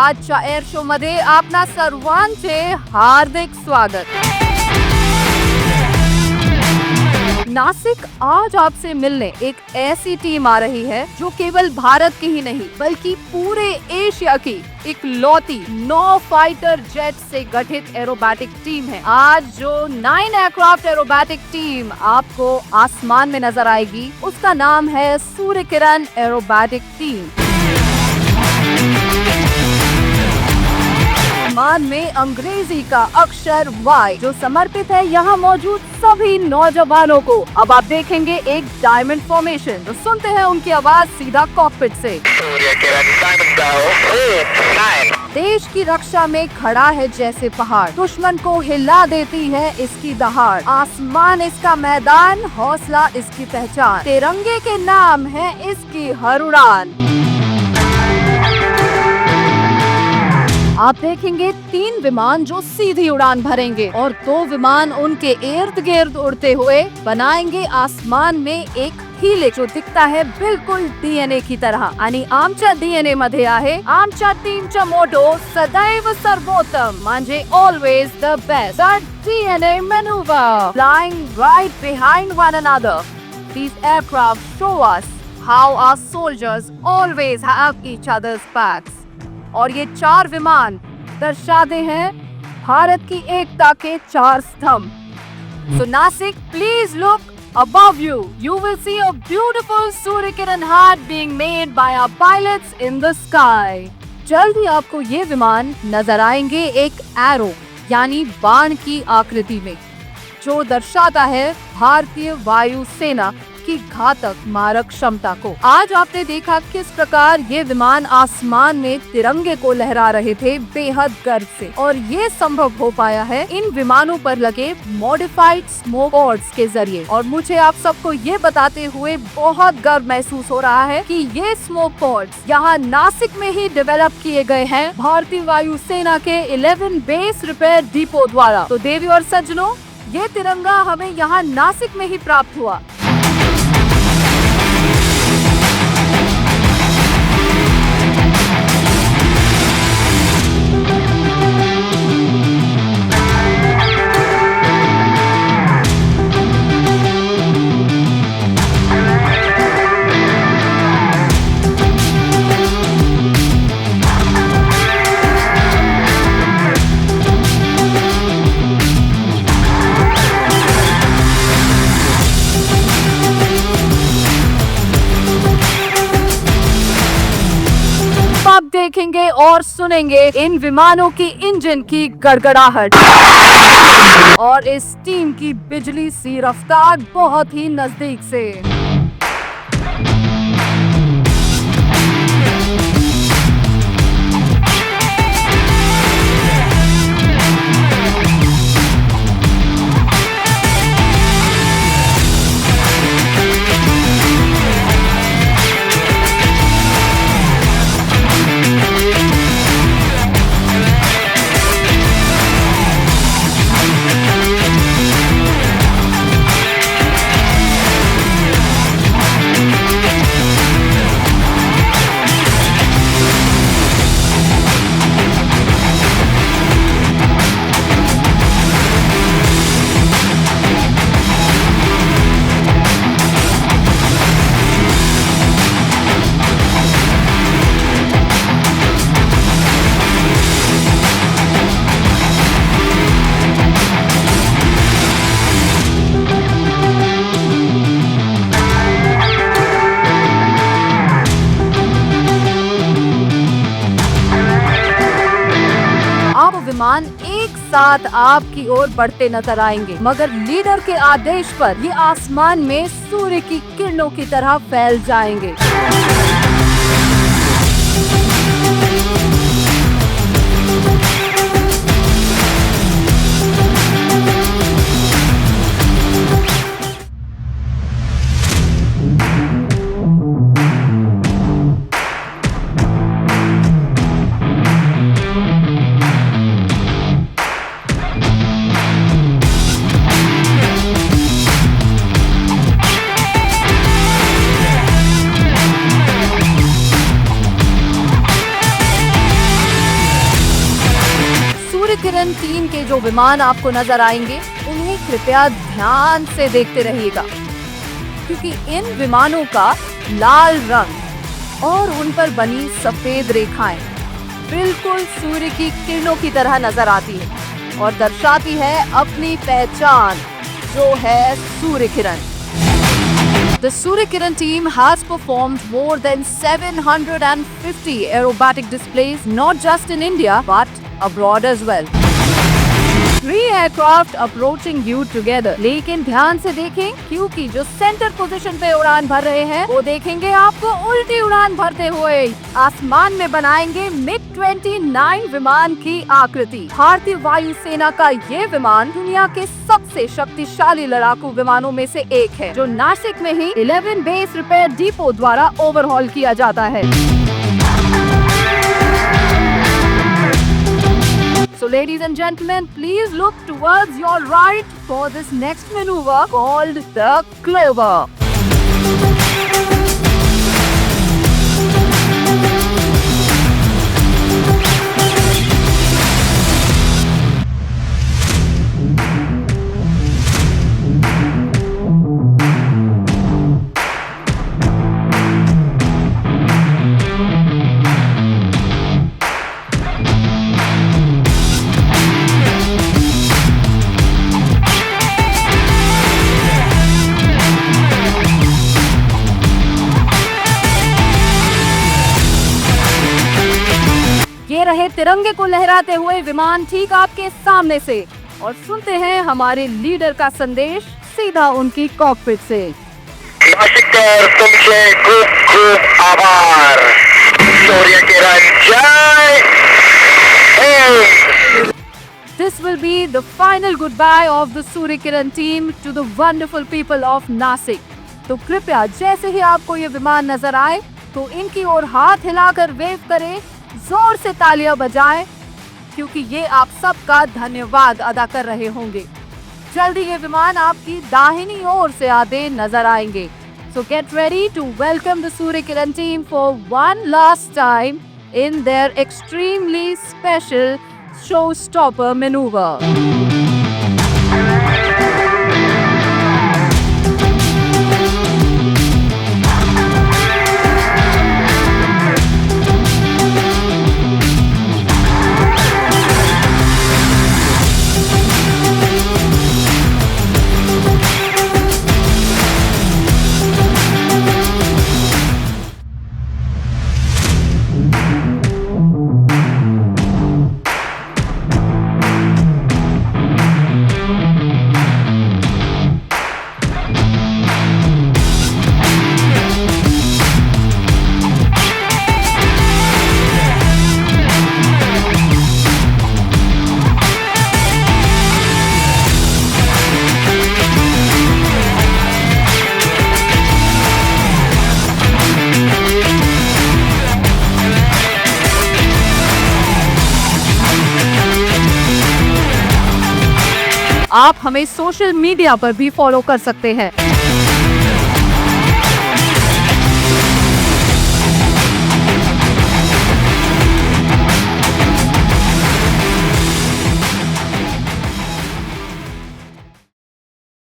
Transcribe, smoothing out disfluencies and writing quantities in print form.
आजच्या air show मध्ये आपणा सर्वांचे हार्दिक स्वागत। नासिक आज आपसे मिलने एक ऐसी टीम आ रही है जो केवल भारत की ही नहीं बल्कि पूरे एशिया की इकलौती 9 फाइटर जेट से गठित एरोबैटिक टीम है। आज जो 9 एयरक्राफ्ट एरोबैटिक टीम आपको आसमान में नजर आएगी उसका नाम है सूर्य किरण एरोबैटिक टीम। आसमान में अंग्रेजी का अक्षर Y जो समर्पित है यहाँ मौजूद सभी नौजवानों को। अब आप देखेंगे एक डायमंड फॉर्मेशन, तो सुनते हैं उनकी आवाज सीधा कॉकपिट से। देश की रक्षा में खड़ा है जैसे पहाड़, दुश्मन को हिला देती है इसकी दहाड़। आसमान इसका मैदान, हौसला इसकी पहचान, तिरंगे के नाम है इसकी हर उड़ान। आप देखेंगे 3 विमान जो सीधी उड़ान भरेंगे और 2 विमान उनके इर्द गिर्द उड़ते हुए बनाएंगे आसमान में एक हेलिक्स जो दिखता है बिल्कुल डीएनए की तरह। आणि आमच्या डीएनए मध्ये आहे आमच्या टीमचा मोटो सदैव सर्वोत्तम म्हणजे always the best. The DNA manoeuvre flying right behind one another. These aircraft show us how our soldiers always have each other's backs। और ये 4 विमान दर्शाते हैं भारत की एकता के 4 स्तंभ। So Nasik, please look above you. You will see a beautiful Surya Kiran heart being made by our pilots in the sky। जल्द ही आपको ये विमान नजर आएंगे एक एरो यानी बाण की आकृति में, जो दर्शाता है भारतीय वायु सेना की घातक मारक क्षमता को। आज आपने देखा किस प्रकार ये विमान आसमान में तिरंगे को लहरा रहे थे बेहद गर्व से, और ये संभव हो पाया है इन विमानों पर लगे मॉडिफाइड स्मोक पॉड्स के जरिए। और मुझे आप सबको ये बताते हुए बहुत गर्व महसूस हो रहा है कि ये स्मोक पॉड्स यहाँ नासिक में ही डेवलप किए गए हैं भारतीय वायु सेना के 11 बेस रिपेयर डिपो द्वारा। तो देवी और सज्जनों, ये तिरंगा हमें यहाँ नासिक में ही प्राप्त हुआ। आप देखेंगे और सुनेंगे इन विमानों की इंजन की गड़गड़ाहट और इस टीम की बिजली सी रफ्तार बहुत ही नजदीक से। विमान एक साथ आपकी ओर बढ़ते नजर आएंगे, मगर लीडर के आदेश पर ये आसमान में सूर्य की किरणों की तरह फैल जाएंगे। सूर्य किरण टीम के जो विमान आपको नजर आएंगे उन्हें कृपया ध्यान से देखते रहिएगा, क्योंकि इन विमानों का लाल रंग और उन पर बनी सफेद रेखाएं बिल्कुल सूर्य की किरणों की तरह नजर आती है और दर्शाती है अपनी पहचान, जो है Surya Kiran. The Surya Kiran team has performed more than 750 aerobatic displays, not just in India but abroad as well. 3 aircraft approaching you together. लेकिन ध्यान से देखें, क्योंकि जो सेंटर पोजीशन पे उड़ान भर रहे हैं वो देखेंगे आपको उल्टी उड़ान भरते हुए आसमान में बनाएंगे MiG-29 विमान की आकृति। भारतीय वायुसेना का ये विमान दुनिया के सबसे शक्तिशाली लड़ाकू विमानों में से एक है, जो नासिक में ही 11 बेस रिपेयर डिपो द्वारा ओवरहॉल किया जाता है। So ladies and gentlemen, please look towards your right for this next maneuver called the Clover. ये रहे तिरंगे को लहराते हुए विमान ठीक आपके सामने से, और सुनते हैं हमारे लीडर का संदेश सीधा उनकी कॉकपिट से। नासिककर तुमचे खूप खूप आभार। सूर्य किरण जय Hind. This will be the final goodbye of the Surya Kiran team to the wonderful people of Nasik. तो कृपया जैसे ही आपको ये विमान नजर आए तो इनकी ओर हाथ हिलाकर वेव करें, जोर से तालियां बजाएं, क्योंकि ये आप सबका धन्यवाद अदा कर रहे होंगे। जल्दी ये विमान आपकी दाहिनी ओर से आते नजर आएंगे। So get ready to welcome the Surya Kiran team for one last time in their extremely special showstopper maneuver. आप हमें सोशल मीडिया पर भी फॉलो कर सकते हैं।